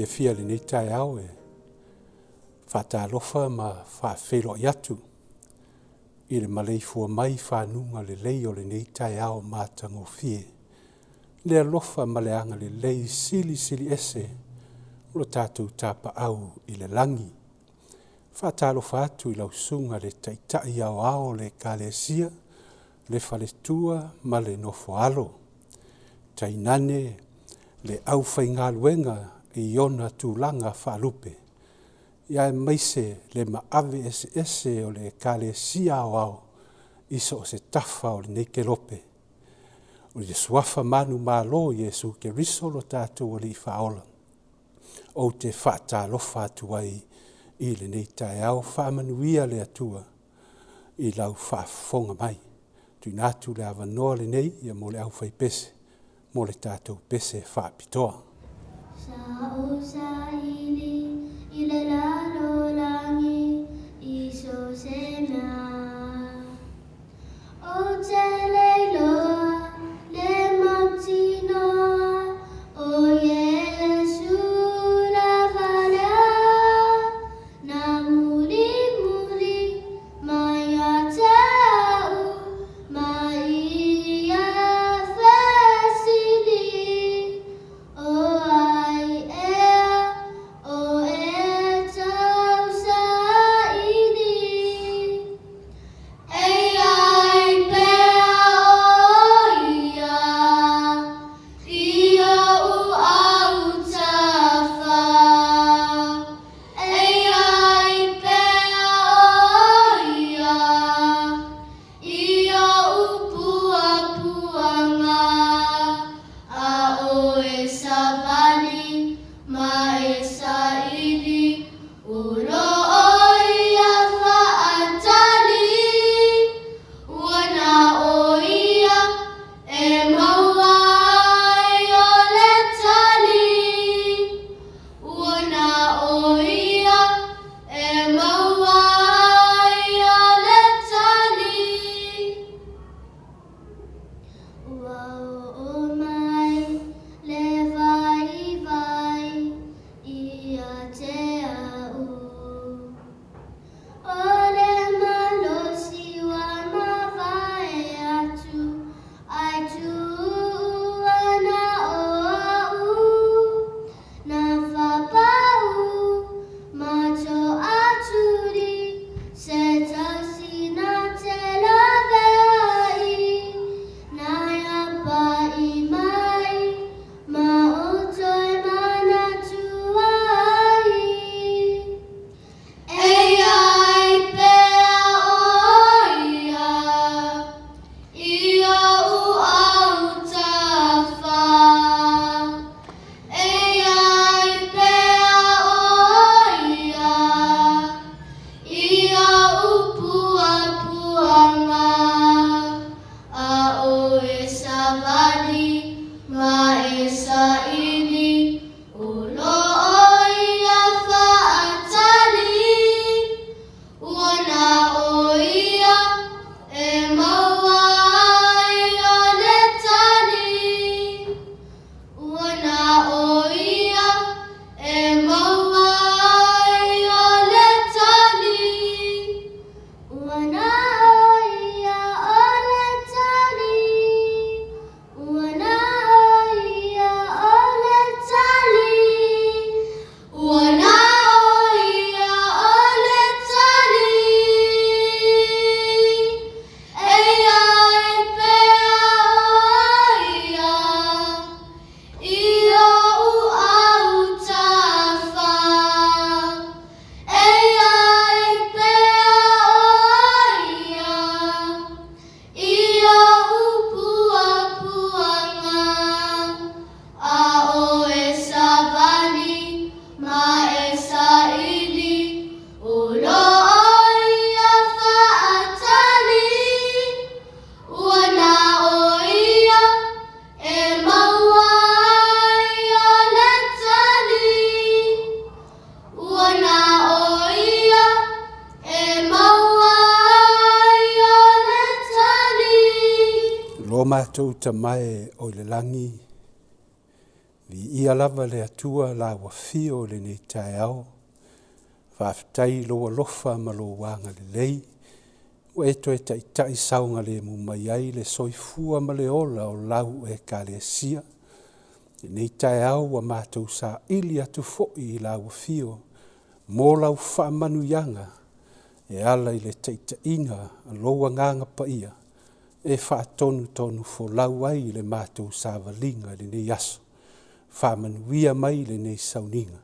fia le nei Taeao e whatalofa ma whawhelo i atu. I le Maleifua mai whanunga le lei o le nei Taeao mātango fie. Le alofa ma le anga le lei sili ese lo tātou tāpa au i le langi. Whatalofa atu i lausunga le taitai ao le kalesia, le whaletua ma le nofo alo. Tainane le au whainga luenga i ona tūlanga whalupe. Ia maise le maave ese o le kalesia ao iso o se tafa o le neke lope. O le suafa manu malo Jesu ke riso lo tātou o li whaola. O te whaatalofa atu ai i le nei Taeao whaamanuia le atua i lau whaafonga mai. Tui nātu le awanoa le nei ia mo le au whai pese, mo le tātou pese whaapitoa. Sa o sa ili i le lalo langi i so se mea. O te leiloa le mauti noa o Jesu la valea. Na muri mai a Taeao mai a fesili. O ai ea o e tau sa ini. Ei ai pea o ia u au tafa. Ei ai pea o ia u pua puanga. A o e savali ma e saili. Uro o ia whaatali. Wana o ia e maua ai o le tali. Wana o ia e maua ai o le tali. Ua o mai le vai i a Taeao. O le malosi wa mawai atu ai tu ana o au. Na whapau macho aturi se tasi na te lawai. Nai apa i mai ma o toi mana tuai. Ei ai pea o ia u au tafa. Ei ai pea o ia u pua puanga. A o e savali ma e saili. Ulo o ia whaatali. Wana o ia e maua ai o le tali. Wana o ia e maua ai o le tali. Wana o ia o le tali. Wana o ia o le tali. Wana o ia o le tali. Ei ai pea o ia u au tafa. Ei ai pea o ia u pua puanga. A o e savali ma e saili. Ulo o ia whaatali. Wana o ia e maua ai o le tali. Wana o ia e maua ai o le tali. Lo mātou ta mai o le langi Vi ia lava le atua la wafio le nei Taeao. Whaafitai loa lofa ma lo wanga le lei. Ua eto e tai saunga le mumai ai le soifua ma le ola o lau e ka le sia. Le nei Taeao wa mātou sa ili atu foi i la wafio. Mō lau wha manu yanga. E ala i le taitainga a loa nganga pa ia. E wha tonu fo lau ai le mātou sa valinga le nei aso. Wha manuia mai le nei sauninga.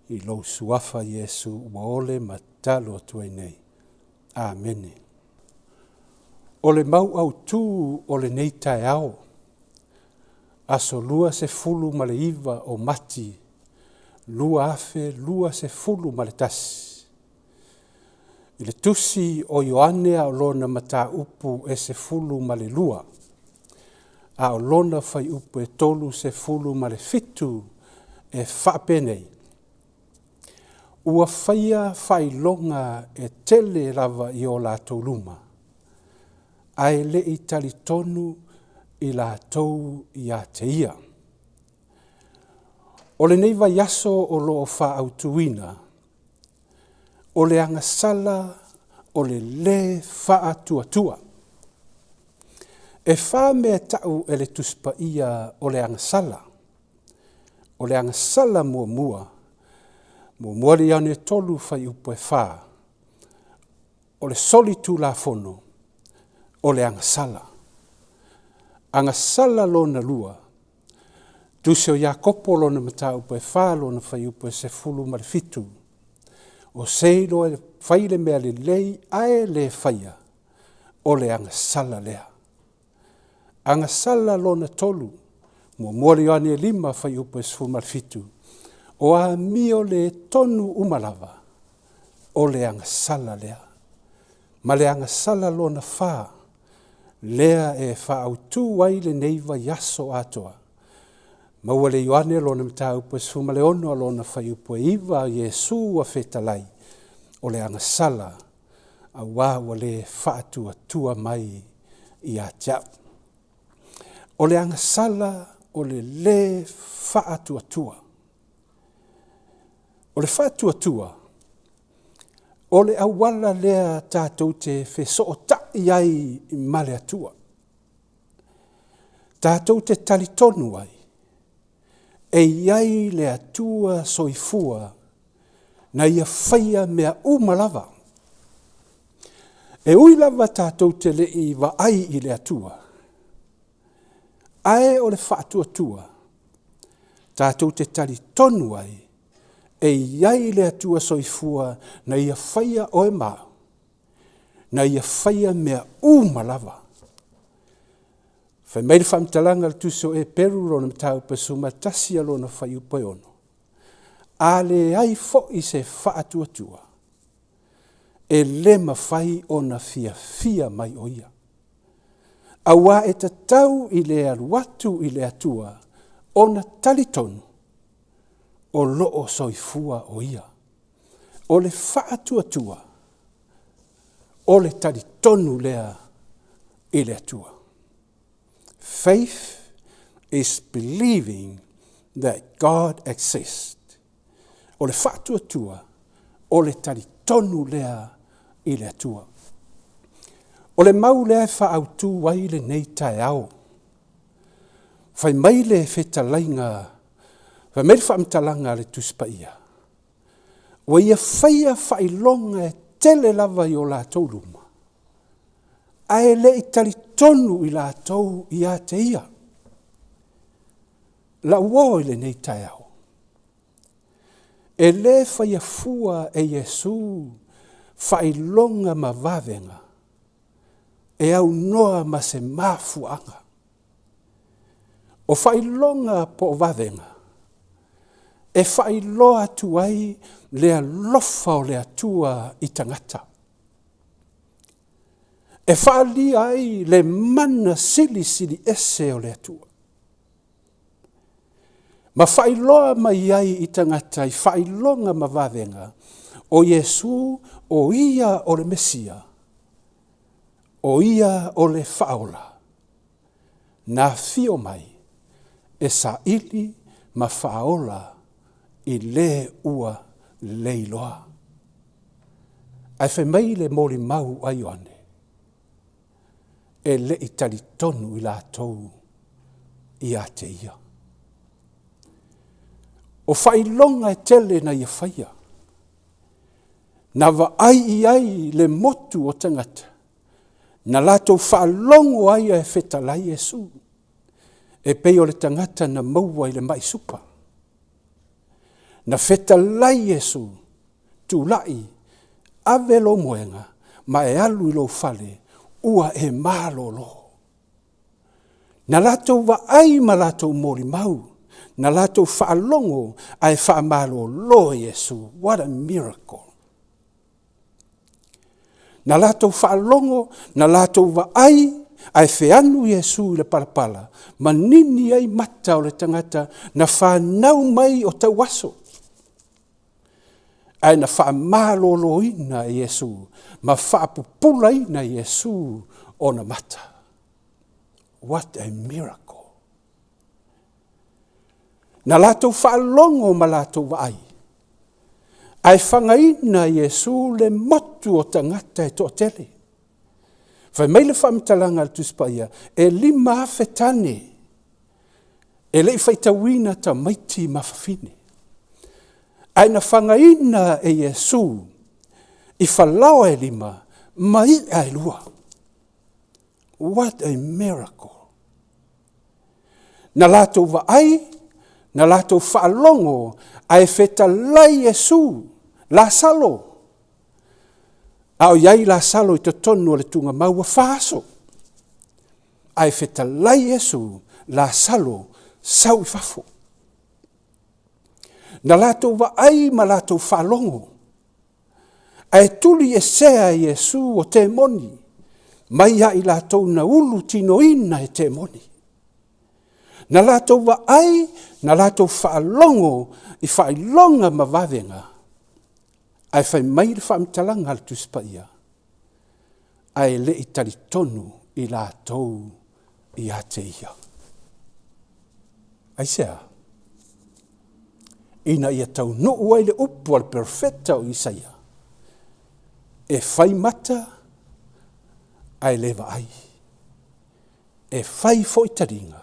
I lo suafa Yesu wa ole matalo tuai nei. Amen. O le mau au tū o le nei Taeao. Aso lua se fulu ma le iwa o mati. Lua afe, lua se fulu ma le tasi. I le tusi o Ioane a lona mata upu e se fulu ma le lua. A o lona fai upu e tolu se fulu ma le fitu e whapenei. Ua whaia whai longa e tele lava i o la toluma. Ai le i tali tonu i la tou i a te ia. O le neiva yaso o lo o wha autuina. O le angasala o le wha tua. E wha mea tau e le tuspa ia o le angasala. O le angasala mua. Mua le ane tolu whai upo e wha. O le solitu la fono. O le angasala. Angasala lona lua. Tusi o Iakopo lona mata upo e wha lona whai upo e se fulu ma le fitu. O seilo e whaile mea le lei ae le whaia. O le angasala lea. Angasala lona tolu. Mua le ane e lima whai upo e se fulu ma le fitu. O a mio le tonu umalava. O le angasala lea. Ma le angasala lona wha. Lea e wha au tū wai le neiva yaso atoa. Maua le Ioane lona mta upo e suma le ono lona whai upo e iwa Yesu a whetalai. O le angasala a wāua le whaatua tua mai i a tia. O le angasala o le whaatua tua. O le whaatua tua. O le awala lea tātou te wheso o tai ai i male atua. Tātou te talitonu ai. E iai le atua soifua na ia whaia mea umalava. E ui lava tātou te lei wa ai i le atua. Ae o le whaatua tua. Tātou te talitonu ai. E iai le atua soifua na ia whaia oe mau. Na ia whaia mea umalava. Whai meire whamtalanga le tuso e peru rona mtau pasuma tasia lona whai upo ono. A le ai fo i se whaatuatua. E le mawhai ona fia mai o ia. A wā e tatau i le aluatu i le atua ona talitonu. O loo soifua o ia. O le whaatuatua. O le talitonu lea i le atua. Faith is believing that God exists. O le whaatuatua, o le talitonu lea i le atua. O le mau lea whaautu wai le nei Taeao. Whai mai le whetalainga, whai mai whaamtalanga le tuspa ia. Wa ia whaia whailonga e tele lava i o la tauluma. Ae le i talitonu i la tau i a te ia. La uo i le nei Taeao. E le whaia fua e Yesu whailonga ma wavenga. E au noa ma se mafuanga. O whailonga po wavenga. E whailoa tuai lea lofa o lea tua i tangata. E whaali ai le mana sili ese o lea tua. Ma whailoa mai ai i tangata i whailonga ma wavenga o Yesu o ia o le Mesia. O ia o le whaola. Na fio mai e sa ili ma whaola i le ua leiloa. Ai whai mai le mori mau ai ane. E le i tali tonu i la tau i a te ia. O whai longa e tele na ia whaia. Na wa ai le motu o tangata. Na lato whaalongo ai e whetalai Jesu. E pei o le tangata na maua i le mai supa. Na whetalai Jesu tu lai ave lo moenga ma e alu i lo fale ua e malolo. Na lato wa ai ma lato mori mau. Na lato whaalongo ai whaamalo Jesu. What a miracle. Na lato whaalongo, na lato wa ai whianu Jesu i le palapala. Ma nini ai mata o le tangata na whanau mai o tau aso. Ai na whaamalo ina Jesu. Ma whaapupula ina Jesu o na mata. What a miracle. Na lato whaalongo ma lato wa ai. Ai whangaina Jesu le motu o tangata e toa tele. Whai meile whamtalanga al tuspaia, e lima awhetane. E lei whaitawina ta maiti mawhawhine. Ai na whangaina e Jesu, i whalao e lima, mai ai lua. What a miracle. Na lato wa ai, na lato whaalongo, ai whetalai Jesu, la salo. Au iai la salo i te tonu o le tunga maua whaaso. Ai whetalai Jesu, la salo, sau i whafo. Na lato wa ai ma lato whaalongo. Ai tuli e sea Jesu o te moni. Mai ai lato na ulu tino ina e te moni. Na lato wa ai, na lato whaalongo i whailonga ma wawenga. Ai whai mai le whaamtalanga al tuspaia. Ai le i tali tonu i la tau i a te ia. Ai sea. Ina ia tau nuu ai le upu al perfecta o Isaia. E whai mata ai lewa ai. E whai foitaringa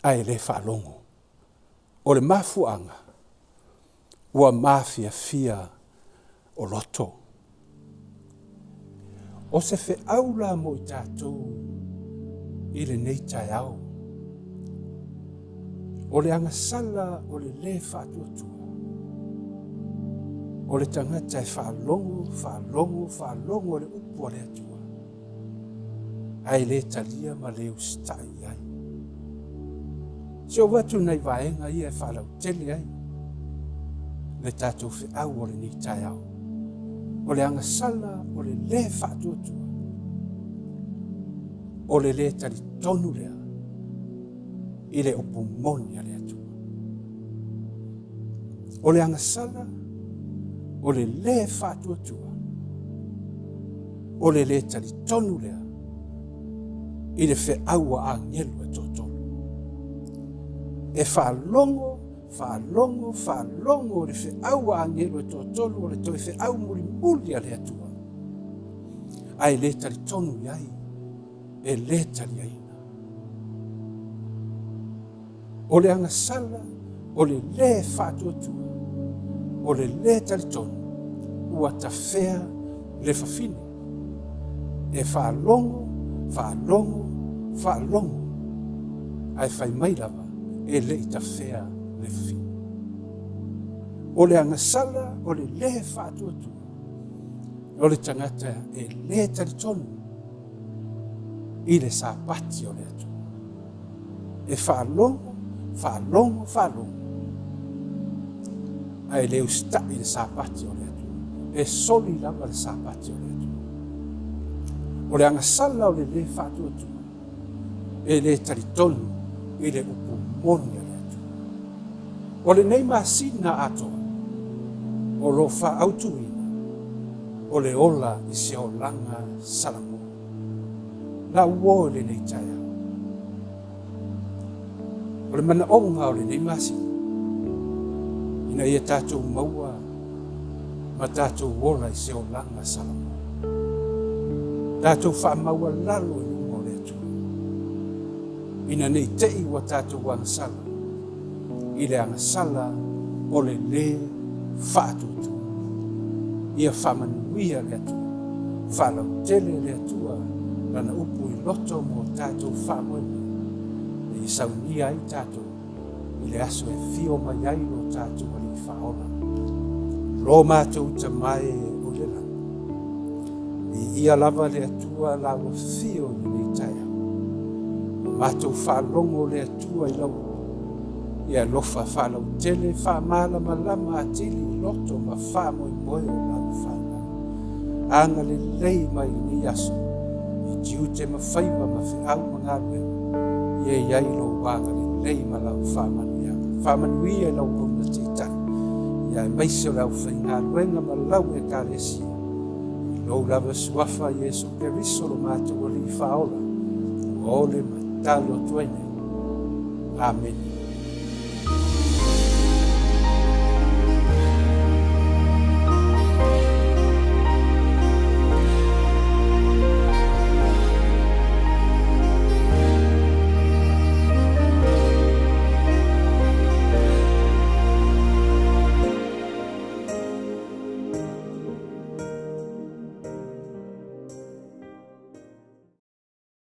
ai le whaalongo. O le mafuanga. Ua mafia fia o loto. O se fe aula mo i tātou i le nei Taeao. O le angasala o le whātuatua. O le tangata e whaalongo le upu o le atua. Ai le talia ma Leausa ai. Se o watu nei vaenga ia e whalau tele ai. Le tātou whi au o le ni Taeao. O le angasala o le whātuatua. O le tali tonu lea. I le upu moni a le atua. O le angasala o le whātuatua. O le tali tonu lea. I le whi au a ngelu e tōtonu. E whaalongo le whi au a ngelu e tōtonu o le toi whi au muri a le atua. Ai le tali tonu iai. E le tali aina. O le angasala, o le whātuatua, o le tali tonu, ua ta whea le whawhine. E whaalongo, ai whai mai lava, e le ta whea le whawhine. O le angasala, o le whātuatua, o le tangata, e le tali tonu, i le sāpati o le atu. E whaalongo, ai Leausa i le sāpati o le atu. E soli lava le sāpati o le atu. O le angasala o le whātuatua. E le taritonu i le upu moni o le atu. O le nei masina atoa. O lo whaautuina. O le ola i se o langa salamo. La uo le nei Taeao. O le mana onga o le nei masi. Ina ia tātou maua, ma tātou wola I se o langa salamo. Tātou wha maua lalo I unga o le atua. Ina nei tei wa tātou wanga sala. I le anga sala o le whaatutu. Ia whamanuia le atua. Whalau tele le atua. Lana upu I loto mo tātou whamoene. I saunia I tātou. I le aso e fio mai ai lo tātou ali I whaona. Lo mātou ta mai o le langa. I ia lava le atua lawa fio ni nei Taeao. Mātou whalongo le atua I lau. Ia lofa whalau tele whamala malama atili loto ma whamoi moe o lau whana. Anga le lei mai ni aso. I tiu te mawhaiwa ma whiau mangalwe. Ia iai lo wanga le lei ma lau whamanu ia. Whamanu ia lau kona te tani. Ia maise lau whainga luenga ma lau e karesi. Lo lava suafa Yesu Keriso lo mātou o li whaola. O le matalo tuene. Amen.